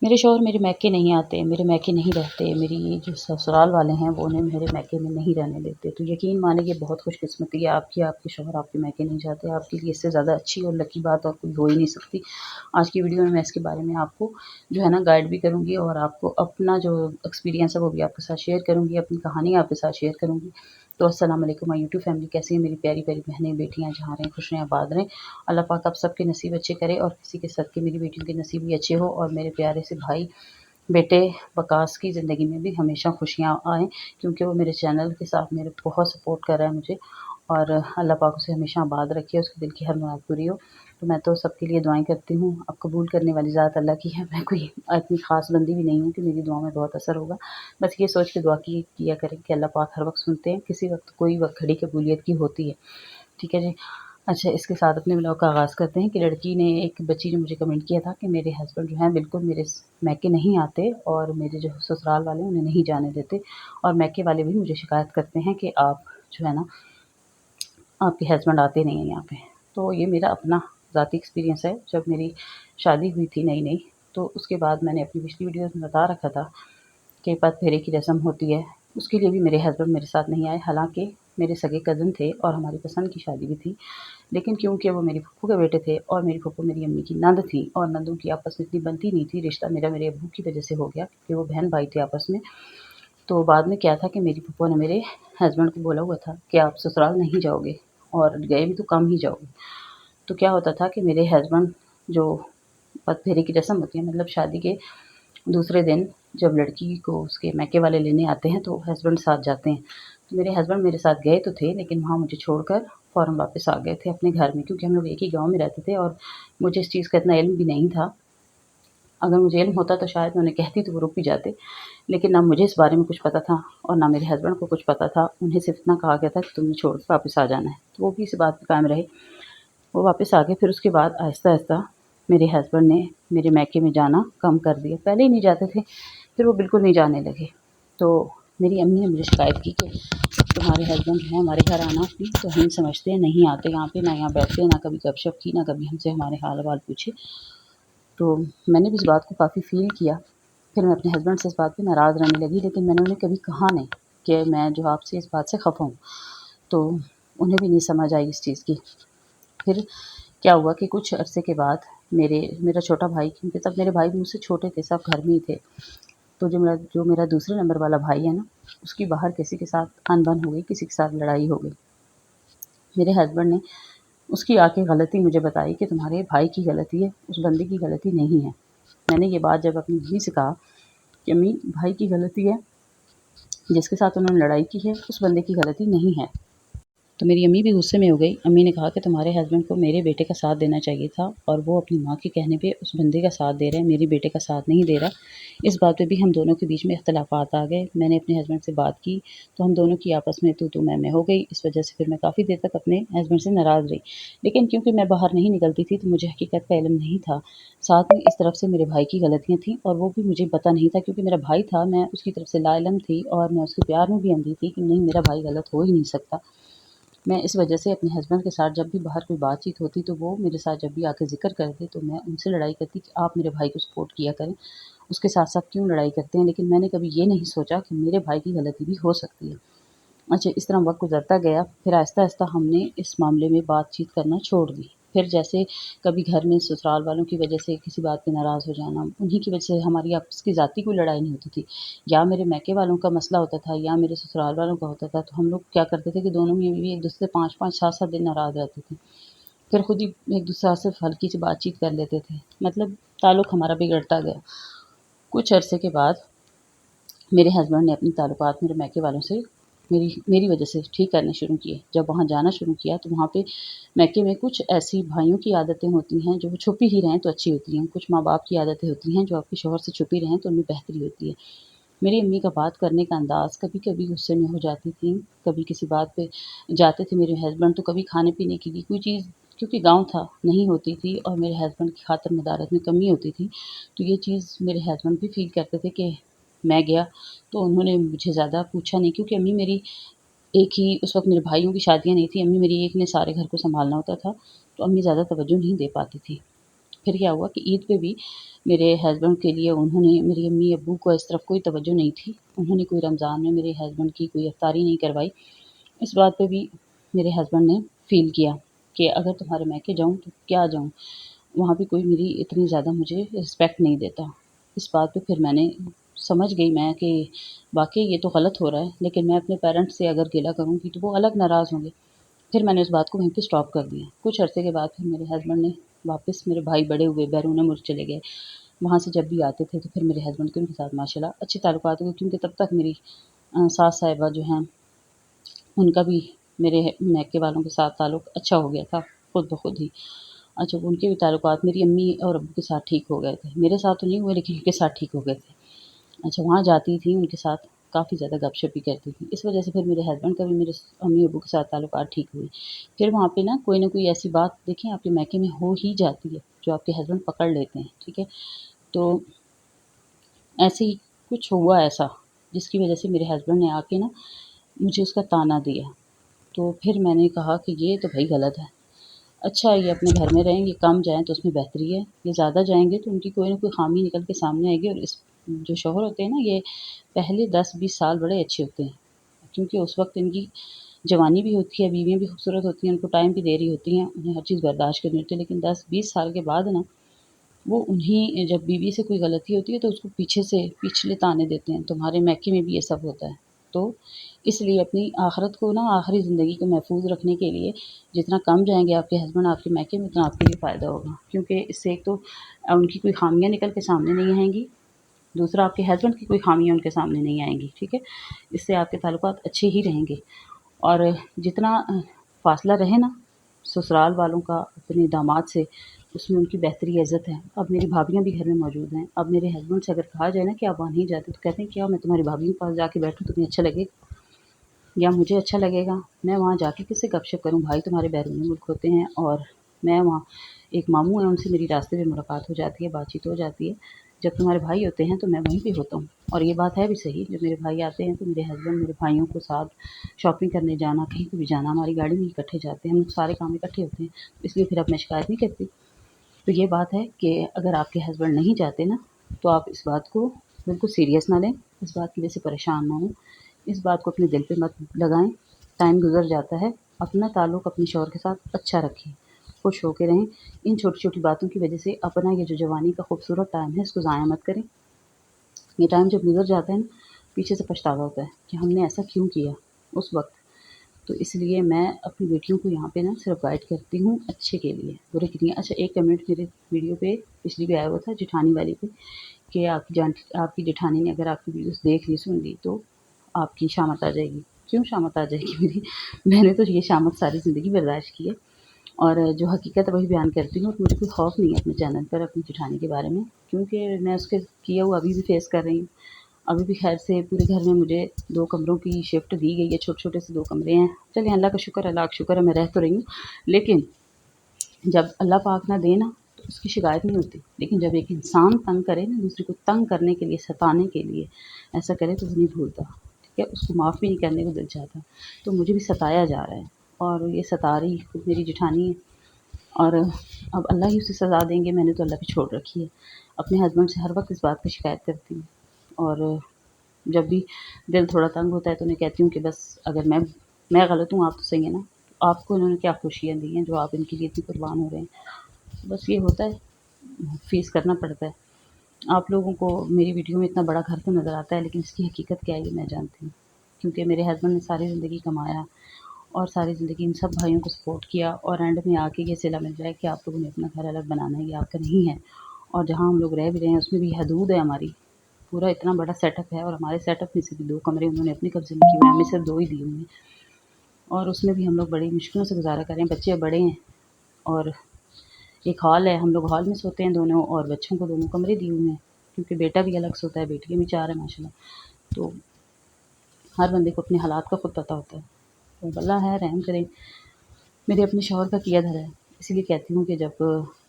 میرے شوہر میرے میکے نہیں آتے، میرے میکے نہیں رہتے، میری جو سسرال والے ہیں وہ انہیں میرے میکے میں نہیں رہنے دیتے۔ تو یقین مانیں یہ بہت خوش قسمتی ہے آپ کی، آپ کے شوہر آپ کے میکے نہیں جاتے۔ آپ کے لیے اس سے زیادہ اچھی اور لکی بات اور کوئی ہو ہی نہیں سکتی۔ آج کی ویڈیو میں اس کے بارے میں آپ کو جو ہے نا گائیڈ بھی کروں گی، اور آپ کو اپنا جو ایکسپیرینس ہے وہ بھی آپ کے ساتھ شیئر کروں گی، اپنی کہانی آپ کے ساتھ شیئر کروں گی۔ تو السلام علیکم مائی یوٹیوب فیملی، کیسی ہیں میری پیاری پیاری بہنیں بیٹیاں، جہاں رہیں خوش رہیں آباد رہیں۔ اللہ پاک آپ سب کے نصیب اچھے کرے، اور کسی کے صدقے میری بیٹیوں کے نصیب بھی اچھے ہو، اور میرے پیارے سے بھائی بیٹے وقاص کی زندگی میں بھی ہمیشہ خوشیاں آئیں، کیونکہ وہ میرے چینل کے ساتھ میرے بہت سپورٹ کر رہا ہے مجھے، اور اللہ پاک اسے ہمیشہ آباد رکھے، اس کے دل کی ہر مراد پوری ہو۔ تو میں تو سب کے لیے دعائیں کرتی ہوں، اب قبول کرنے والی ذات اللہ کی ہے، میں کوئی اتنی خاص بندی بھی نہیں ہوں کہ میری دعا میں بہت اثر ہوگا۔ بس یہ سوچ کے دعا کیا کریں کہ اللہ پاک ہر وقت سنتے ہیں، کسی وقت کوئی وقت گھڑی قبولیت کی ہوتی ہے، ٹھیک ہے جی۔ اچھا، اس کے ساتھ اپنے بلاگ کا آغاز کرتے ہیں کہ لڑکی نے، ایک بچی نے مجھے کمنٹ کیا تھا کہ میرے ہسبینڈ جو ہیں بالکل میرے میکے نہیں آتے، اور میرے جو سسرال والے انہیں نہیں جانے دیتے، اور میکے والے بھی مجھے شکایت کرتے ہیں کہ آپ جو ہے نا آپ کے ہسبینڈ آتے نہیں ہیں یہاں پہ۔ تو یہ میرا اپنا ذاتی ایکسپیرینس ہے۔ جب میری شادی ہوئی تھی نئی نئی، تو اس کے بعد میں نے اپنی پچھلی ویڈیوز میں بتا رکھا تھا کہ پت پھیرے کی رسم ہوتی ہے، اس کے لیے بھی میرے ہسبینڈ میرے ساتھ نہیں آئے، حالانکہ میرے سگے کزن تھے اور ہماری پسند کی شادی بھی تھی، لیکن کیونکہ وہ میری پھپھو کے بیٹے تھے، اور میری پھپھو میری امی کی نند تھی، اور نندوں کی آپس میں اتنی بنتی نہیں تھی، رشتہ میرا میرے ابو کی وجہ سے ہو گیا کیونکہ وہ بہن بھائی تھے آپس میں۔ تو بعد میں کیا تھا کہ میری پھپھو نے میرے ہسبینڈ کو بولا ہوا تھا کہ آپ سسرال نہیں جاؤ گے، اور گئے بھی تو کم ہی جاؤ گے۔ تو کیا ہوتا تھا کہ میرے ہسبینڈ جو پت پھیرے کی رسم ہوتی ہے، مطلب شادی کے دوسرے دن جب لڑکی کو اس کے میکے والے لینے آتے ہیں تو ہسبینڈ ساتھ جاتے ہیں۔ تو میرے ہسبینڈ میرے ساتھ گئے تو تھے، لیکن وہاں مجھے چھوڑ کر فوراً واپس آ گئے تھے اپنے گھر میں، کیونکہ ہم لوگ ایک ہی گاؤں میں رہتے تھے، اور مجھے اس چیز کا اتنا علم بھی نہیں تھا۔ اگر مجھے علم ہوتا تو شاید میں انہیں کہتی تو وہ رک بھی جاتے، لیکن نہ مجھے اس بارے میں کچھ پتہ تھا، اور نہ میرے ہسبینڈ کو کچھ پتہ تھا۔ انہیں صرف اتنا کہا گیا تھا کہ تم نے چھوڑ کے واپس آ جانا ہے، تو وہ بھی اس بات پہ قائم رہے، وہ واپس آ گئے۔ پھر اس کے بعد آہستہ آہستہ میرے ہسبینڈ نے میرے میکے میں جانا کم کر دیا، پہلے ہی نہیں جاتے تھے، پھر وہ بالکل نہیں جانے لگے۔ تو میری امی نے مجھے شکایت کی کہ تمہارے ہسبینڈ جو ہیں ہمارے گھر آنا بھی تو ہم سمجھتے ہیں نہیں آتے یہاں پہ، نہ یہاں بیٹھتے، نہ کبھی گپ شپ کی، نہ کبھی ہم سے ہمارے حال حوال پوچھے۔ تو میں نے بھی اس بات کو کافی فیل کیا، پھر میں اپنے ہسبینڈ سے اس بات پہ ناراض رہنے لگی، لیکن میں نے انہیں کبھی کہا نہیں کہ میں جو آپ سے اس بات سے خفا ہوں، تو انہیں بھی نہیں سمجھ آئی اس چیز کی۔ پھر کیا ہوا کہ کچھ عرصے کے بعد میرا چھوٹا بھائی، کیونکہ تب میرے بھائی بھی مجھ سے چھوٹے تھے، سب گھر میں ہی تھے، تو جو میرا دوسرے نمبر والا بھائی ہے نا، اس کی باہر کسی کے ساتھ انبن ہو گئی، کسی کے ساتھ لڑائی ہو گئی۔ میرے ہسبینڈ نے اس کی آ کے غلطی مجھے بتائی کہ تمہارے بھائی کی غلطی ہے، اس بندے کی غلطی نہیں ہے۔ میں نے یہ بات جب اپنی امی سے کہا کہ امی بھائی کی غلطی ہے، جس کے ساتھ انہوں نے لڑائی کی ہے اس بندے کی غلطی نہیں ہے، تو میری امی بھی غصے میں ہو گئی۔ امی نے کہا کہ تمہارے ہسبینڈ کو میرے بیٹے کا ساتھ دینا چاہیے تھا، اور وہ اپنی ماں کے کہنے پہ اس بندے کا ساتھ دے رہے ہیں، میری بیٹے کا ساتھ نہیں دے رہا۔ اس بات پہ بھی ہم دونوں کے بیچ میں اختلافات آ گئے۔ میں نے اپنے ہسبینڈ سے بات کی تو ہم دونوں کی آپس میں تو میں ہو گئی، اس وجہ سے پھر میں کافی دیر تک اپنے ہسبینڈ سے ناراض رہی، لیکن کیونکہ میں باہر نہیں نکلتی تھی تو مجھے حقیقت کا علم نہیں تھا۔ ساتھ میں اس طرف سے میرے بھائی کی غلطیاں تھیں، اور وہ بھی مجھے پتہ نہیں تھا، کیونکہ میرا بھائی تھا، میں اس کی طرف سے لا علم تھی، اور میں اس کے پیار میں بھی اندھی تھی کہ نہیں میرا بھائی غلط ہو ہی نہیں سکتا۔ میں اس وجہ سے اپنے ہسبینڈ کے ساتھ جب بھی باہر کوئی بات چیت ہوتی تو وہ میرے ساتھ جب بھی آ کے ذکر کرتے تو میں ان سے لڑائی کرتی کہ آپ میرے بھائی کو سپورٹ کیا کریں، اس کے ساتھ ساتھ کیوں لڑائی کرتے ہیں، لیکن میں نے کبھی یہ نہیں سوچا کہ میرے بھائی کی غلطی بھی ہو سکتی ہے۔ اچھا، اس طرح وقت گزرتا گیا، پھر آہستہ آہستہ ہم نے اس معاملے میں بات چیت کرنا چھوڑ دی۔ پھر جیسے کبھی گھر میں سسرال والوں کی وجہ سے کسی بات پہ ناراض ہو جانا، انہی کی وجہ سے ہماری آپس کی ذاتی کوئی لڑائی نہیں ہوتی تھی، یا میرے میکے والوں کا مسئلہ ہوتا تھا یا میرے سسرال والوں کا ہوتا تھا، تو ہم لوگ کیا کرتے تھے کہ دونوں میں بھی ایک دوسرے سے 5-5 7-7 دن ناراض رہتے تھے، پھر خود ہی ایک دوسرے سے ہلکی سی بات چیت کر لیتے تھے، مطلب تعلق ہمارا بگڑتا گیا۔ کچھ عرصے کے بعد میرے ہسبینڈ نے اپنی تعلقات میرے میکے والوں سے میری وجہ سے ٹھیک کرنے شروع کیے۔ جب وہاں جانا شروع کیا تو وہاں پہ میکے میں کچھ ایسی بھائیوں کی عادتیں ہوتی ہیں جو چھپی ہی رہیں تو اچھی ہوتی ہیں، کچھ ماں باپ کی عادتیں ہوتی ہیں جو آپ کے شوہر سے چھپی رہیں تو ان میں بہتری ہوتی ہے۔ میری امی کا بات کرنے کا انداز کبھی کبھی غصے میں ہو جاتی تھی، کبھی کسی بات پہ جاتے تھے میرے ہسبینڈ تو کبھی کھانے پینے کی کوئی چیز، کیونکہ گاؤں تھا، نہیں ہوتی تھی، اور میرے ہسبینڈ کی خاطر مدارت میں کمی ہوتی تھی، تو یہ چیز میرے ہسبینڈ بھی فیل کرتے تھے کہ میں گیا تو انہوں نے مجھے زیادہ پوچھا نہیں، کیونکہ امی میری ایک ہی، اس وقت میرے بھائیوں کی شادیاں نہیں تھیں، امی میری ایک نے سارے گھر کو سنبھالنا ہوتا تھا، تو امی زیادہ توجہ نہیں دے پاتی تھی۔ پھر کیا ہوا کہ عید پہ بھی میرے ہسبینڈ کے لیے انہوں نے، میری امی ابو کو اس طرف کوئی توجہ نہیں تھی، انہوں نے کوئی رمضان میں میرے ہسبینڈ کی کوئی افطاری نہیں کروائی۔ اس بات پہ بھی میرے ہسبینڈ نے فیل کیا کہ اگر تمہارے میکے جاؤں تو کیا جاؤں، وہاں پہ کوئی میری اتنی زیادہ مجھے رسپیکٹ نہیں دیتا۔ اس بات پہ پھر میں نے سمجھ گئی میں کہ واقعی یہ تو غلط ہو رہا ہے، لیکن میں اپنے پیرنٹس سے اگر گلہ کروں گی تو وہ الگ ناراض ہوں گے۔ پھر میں نے اس بات کو وہیں پہ اسٹاپ کر دیا۔ کچھ عرصے کے بعد پھر میرے ہسبینڈ نے واپس، میرے بھائی بڑے ہوئے بیرون ملک چلے گئے، وہاں سے جب بھی آتے تھے تو پھر میرے ہسبینڈ کے ان کے ساتھ ماشاء اللہ اچھے تعلقات ہوئے، کیونکہ تب تک میری ساس صاحبہ جو ہیں ان کا بھی میرے میکے والوں کے ساتھ تعلق اچھا ہو گیا تھا خود بخود ہی۔ اچھا، ان کے بھی تعلقات میری امی اور ابو کے ساتھ ٹھیک ہو گئے تھے، میرے ساتھ تو نہیں ہوئے لیکن ان کے ساتھ ٹھیک ہو گئے تھے۔ اچھا، وہاں جاتی تھی ان کے ساتھ کافی زیادہ گپ شپ بھی کرتی تھی، اس وجہ سے پھر میرے ہسبینڈ کا بھی میرے امی ابو کے ساتھ تعلقات ٹھیک ہوئے۔ پھر وہاں پہ نہ کوئی ایسی بات دیکھیں آپ کے میکے میں ہو ہی جاتی ہے جو آپ کے ہسبینڈ پکڑ لیتے ہیں، ٹھیک ہے۔ تو ایسے ہی کچھ ہوا ایسا جس کی وجہ سے میرے ہسبینڈ نے آ کے نا مجھے اس کا طعنہ دیا۔ تو پھر میں نے کہا کہ یہ تو بھائی غلط ہے، اچھا ہے یہ اپنے گھر میں رہیں، یہ کم جائیں تو اس میں بہتری ہے، یہ زیادہ جائیں گے تو ان کی کوئی نہ کوئی خامی نکل کے سامنے آئے گی۔ اور اس جو شوہر ہوتے ہیں نا، یہ پہلے 10-20 سال بڑے اچھے ہوتے ہیں، کیونکہ اس وقت ان کی جوانی بھی ہوتی ہے، بیویاں بھی خوبصورت ہوتی ہیں، ان کو ٹائم بھی دے رہی ہوتی ہیں، انہیں ہر چیز برداشت کرنی ہوتی ہے، لیکن 10-20 سال کے بعد نا وہ انہیں جب بیوی سے کوئی غلطی ہوتی ہے تو اس کو پیچھے سے پچھلے تانے دیتے ہیں، تمہارے میکے میں بھی یہ سب ہوتا ہے۔ تو اس لیے اپنی آخرت کو نا، آخری زندگی کو محفوظ رکھنے کے لیے جتنا کم جائیں گے آپ کے ہسبینڈ آپ کے میکے میں، اتنا آپ کے لیے فائدہ ہوگا، کیونکہ اس سے ایک تو ان کی کوئی خامیاں نکل کے سامنے نہیں آئیں گی، دوسرا آپ کے ہسبینڈ کی کوئی خامیاں ان کے سامنے نہیں آئیں گی، ٹھیک ہے۔ اس سے آپ کے تعلقات اچھے ہی رہیں گے۔ اور جتنا فاصلہ رہے نا سسرال والوں کا اپنے داماد سے، اس میں ان کی بہتری عزت ہے۔ اب میری بھابیاں بھی گھر میں موجود ہیں، اب میرے ہسبینڈ سے اگر کہا جائے نا کہ آپ وہاں نہیں جاتے تو کہتے ہیں کیا میں تمہاری بھابیوں کے پاس جا کے بیٹھوں، تمہیں اچھا لگے گا یا مجھے اچھا لگے گا؟ میں وہاں جا کے کس سے گپ شپ کروں؟ بھائی تمہارے بیرون ملک ہوتے ہیں اور میں وہاں، ایک ماموں ہیں ان سے میری راستے میں ملاقات ہو جاتی ہے، بات چیت ہو جاتی ہے۔ جب تمہارے بھائی ہوتے ہیں تو میں وہیں پہ ہوتا ہوں۔ اور یہ بات ہے بھی صحیح، جب میرے بھائی آتے ہیں تو میرے ہسبینڈ میرے بھائیوں کو ساتھ شاپنگ کرنے جانا، کہیں پہ بھی جانا، ہماری گاڑی میں اکٹھے جاتے ہیں، ہم لوگ سارے کام اکٹھے ہوتے ہیں، اس لیے پھر اب میں شکایت نہیں کرتی۔ تو یہ بات ہے کہ اگر آپ کے ہسبینڈ نہیں جاتے نا تو آپ اس بات کو بالکل سیریس نہ لیں، اس بات کی وجہ سے پریشان نہ ہوں، اس بات کو اپنے دل پہ مت لگائیں۔ ٹائم گزر جاتا ہے، اپنا تعلق اپنے شوہر کے ساتھ اچھا رکھیں، خوش ہو کے رہیں۔ ان چھوٹی چھوٹی باتوں کی وجہ سے اپنا یہ جو جوانی کا خوبصورت ٹائم ہے اس کو ضائع مت کریں۔ یہ ٹائم جب گزر جاتا ہے نا، پیچھے سے پچھتاوا ہوتا ہے کہ ہم نے ایسا کیوں کیا اس وقت۔ تو اس لیے میں اپنی بیٹیوں کو یہاں پہ نا صرف گائیڈ کرتی ہوں اچھے کے لیے، برے کے لیے۔ اچھا، ایک کمنٹ میرے ویڈیو پہ پچھلی بھی آیا ہوا تھا جٹھانی والی پہ کہ آپ کی جٹھانی نے اگر آپ کی ویڈیوز دیکھ لی، سن لی تو آپ کی شامت آ جائے گی۔ کیوں شامت آ جائے گی میری؟ میں نے تو یہ شامت ساری زندگی برداشت کی ہے، اور جو حقیقت ہے وہی بیان کرتی ہوں، اور مجھے کوئی خوف نہیں ہے اپنے چینل پر اپنی جٹھانی کے بارے میں، کیونکہ میں اس کے کیا ہوا ابھی بھی فیس کر رہی ہوں۔ ابھی بھی خیر سے پورے گھر میں مجھے 2 کمروں کی شفٹ دی گئی ہے، چھوٹے چھوٹے سے 2 کمرے ہیں۔ چلیں اللہ کا شکر ہے، لاکھ شکر ہے، میں رہ تو رہی ہوں، لیکن جب اللہ پاک نہ دے نا تو اس کی شکایت نہیں ہوتی، لیکن جب ایک انسان تنگ کرے نا، دوسرے کو تنگ کرنے کے لیے، ستانے کے لیے ایسا کرے تو وہ نہیں بھولتا، ٹھیک ہے، اس کو معاف بھی نہیں کرنے کو دل چاہتا۔ تو مجھے بھی ستایا جا رہا ہے، اور یہ ستا رہی خود میری جٹھانی ہے، اور اب اللہ ہی اسے سزا دیں گے، میں نے تو اللہ پہ چھوڑ رکھی ہے۔ اپنے ہسبینڈ سے ہر وقت اس بات کی شکایت کرتی ہوں، اور جب بھی دل تھوڑا تنگ ہوتا ہے تو میں کہتی ہوں کہ بس اگر میں غلط ہوں، آپ تو صحیح ہیں نا، آپ کو انہوں نے کیا خوشیاں دی ہیں جو آپ ان کے لیے اتنی قربان ہو رہے ہیں؟ بس یہ ہوتا ہے، فیس کرنا پڑتا ہے۔ آپ لوگوں کو میری ویڈیو میں اتنا بڑا گھر تو نظر آتا ہے، لیکن اس کی حقیقت کیا ہے یہ میں جانتی ہوں، کیونکہ میرے ہسبینڈ نے ساری زندگی کمایا اور ساری زندگی ان سب بھائیوں کو سپورٹ کیا، اور اینڈ میں آ کے یہ صلہ مل جائے کہ آپ لوگوں نے اپنا گھر الگ بنانا ہے، یہ آپ کا نہیں ہے، اور جہاں ہم لوگ رہ بھی رہے ہیں اس میں بھی حدود ہے ہماری، پورا اتنا بڑا سیٹ اپ ہے، اور ہمارے سیٹ اپ میں سے بھی 2 کمرے انہوں نے اپنے قبضے میں کیے ہوئے ہیں، ہمیں صرف 2 ہی دیے ہوئے ہیں، اور اس میں بھی ہم لوگ بڑی مشکلوں سے گزارا کر رہے ہیں، بچے بڑے ہیں، اور ایک ہال ہے، ہم لوگ ہال میں سوتے ہیں دونوں، اور بچوں کو 2 کمرے دیے ہوئے ہیں، کیونکہ بیٹا بھی الگ سوتا ہے، بیٹیاں بھی 4 ہیں ماشاء اللہ۔ تو ہر بندے کو اپنے حالات کا خود پتہ ہوتا ہے، تو اللہ ہے رحم کرے۔ میرے اپنے شوہر کا کیا دھرا ہے، اسی لیے کہتی ہوں کہ جب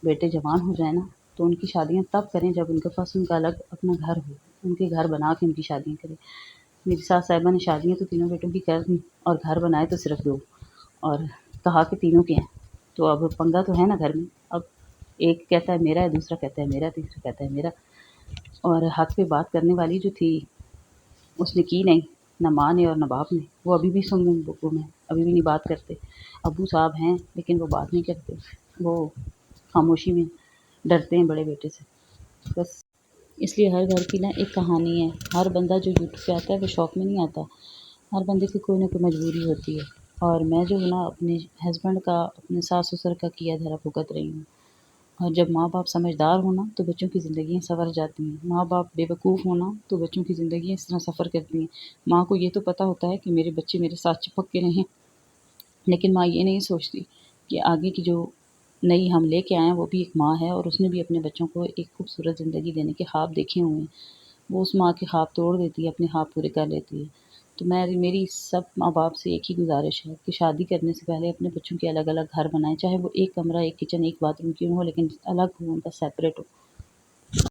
بیٹے جوان ہو جائیں نا تو ان کی شادیاں تب کریں جب ان کے پاس ان کا الگ اپنا گھر ہو، ان کے گھر بنا کے ان کی شادیاں کریں۔ میری ساس صاحبہ نے شادیاں تو تینوں بیٹوں کی کر دیں، اور گھر بنائے تو صرف 2، اور کہا کہ تینوں کے ہیں، تو اب پنگا تو ہے نا گھر میں۔ اب ایک کہتا ہے میرا ہے، دوسرا کہتا ہے میرا، تیسرا کہتا ہے میرا۔ اور حق پہ بات کرنے والی جو تھی اس نے کی نہیں، نہ ماں نے اور نہ باپ نے۔ وہ ابھی بھی سنگم بکم ہیں، ابھی بھی نہیں بات کرتے۔ ابو صاحب ہیں لیکن وہ بات نہیں کرتے، وہ خاموشی میں ڈرتے ہیں بڑے بیٹے سے بس۔ اس لیے ہر گھر کی نا ایک کہانی ہے۔ ہر بندہ جو یوٹیوب پہ آتا ہے وہ شوق میں نہیں آتا، ہر بندے کی کوئی نہ کوئی مجبوری ہوتی ہے۔ اور میں جو ہے نا اپنے ہسبینڈ کا، اپنے ساس سسر کا کیا دھرا بھگت رہی ہوں۔ اور جب ماں باپ سمجھدار ہونا تو بچوں کی زندگیاں سنور جاتی ہیں، ماں باپ بے وقوف ہونا تو بچوں کی زندگیاں اس طرح سفر کرتی ہیں۔ ماں کو یہ تو پتہ ہوتا ہے کہ میرے بچے میرے ساتھ چپک کے رہیں، لیکن ماں یہ نہیں سوچتی کہ آگے کی جو نئی ہم لے کے آئے ہیں وہ بھی ایک ماں ہے، اور اس نے بھی اپنے بچوں کو ایک خوبصورت زندگی دینے کے خواب دیکھے ہوئے ہیں۔ وہ اس ماں کے خواب توڑ دیتی ہے، اپنے خواب پورے کر لیتی ہے۔ تو میری سب ماں باپ سے ایک ہی گزارش ہے کہ شادی کرنے سے پہلے اپنے بچوں کے الگ الگ گھر بنائیں، چاہے وہ ایک کمرہ، ایک کچن، ایک باتھ روم کیوں ہو، لیکن الگ ہو، ان کا سیپریٹ ہو۔